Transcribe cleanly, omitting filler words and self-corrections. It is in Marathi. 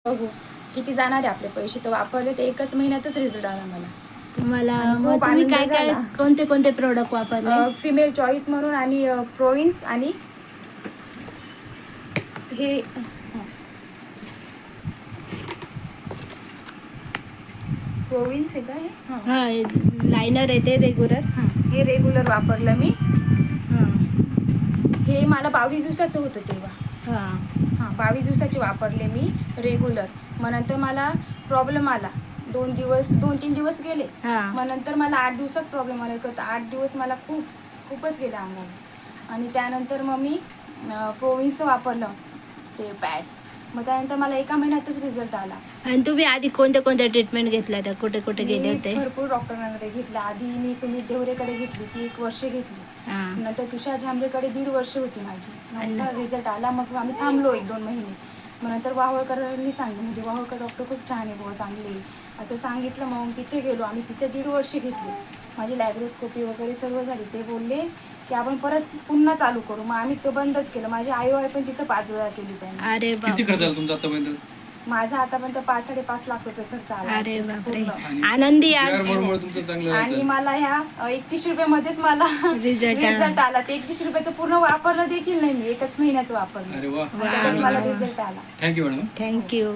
बघू किती जाणार आहे आपले पैसे. तर वापरले तर 1च महिन्यातच रिझल्ट आला मला. तुम्हाला आणि मग खूप तुम्ही आनंद काय काय झाला. कोणते कोणते प्रोडक्ट वापरले? फिमेल चॉईस म्हणून आणि प्रोविन्स आणि हे प्रोविन्स आहे का हे? हां, लायनर आहे ते रेग्युलर. हे रेग्युलर वापरलं मी. हां हे मला 22 दिवसाचं होतं तेव्हा. हां 22 दिवसाचे वापरले मी रेग्युलर. मग नंतर मला प्रॉब्लेम आला. 2-3 दिवस गेले. हां मग नंतर मला 8 दिवसात प्रॉब्लेम आला. 8 दिवस मला खूपच गेले अंगाला. आणि त्यानंतर मग मी प्रोविन्सचं वापरलं ते पॅड. मग त्यानंतर मला 1 महिन्यातच रिझल्ट आला. आणि तुम्ही आधी कोणत्या कोणत्या ट्रीटमेंट घेतल्या त्या? कुठे कुठे गेले मी होते? भरपूर डॉक्टरांकडे घेतलं. आधी मी सुमित देवरेकडे घेतली, ती 1 वर्ष घेतली. हां नंतर तुषार झांबरेकडे 1.5 वर्ष होती माझी. आणि- नंतर रिझल्ट आला. मग आम्ही थांबलो 1-2 महिने. मग नंतर वाहवळकरांनी सांगितलं, म्हणजे वाहवळकर डॉक्टर खूप छान आहे बुवा, चांगले आहे असं सांगितलं. मग तिथे गेलो आम्ही. तिथे 1.5 वर्ष घेतली. माझी लॅब्रोस्कोपी वगैरे सर्व झाली. ते बोलले की आपण परत पुन्हा चालू करू. मग आम्ही ते बंदच केलं. माझी आई पण तिथं 5 वेळा केली त्यांनी. अरे किती खर्च झाला तुमचा आतापर्यंत? माझा आतापर्यंत 5-5.5 लाख रुपये खर्च आला अरे असेल बापरे. पूर्ण. आनंदी PR आज मुळे तुमचं चांगलं आणि राहतं. मला ह्या 31 रुपयामध्येच मला रिझल्ट रिझल्ट आला. ते 31 रुपयाचं पूर्ण वापरलं देखील नाही मी. 1च महिन्याचं वापरलं. अरे वा, आणि त्याच्यात मला रिझल्ट आला. Thank you madam. थँक्यू.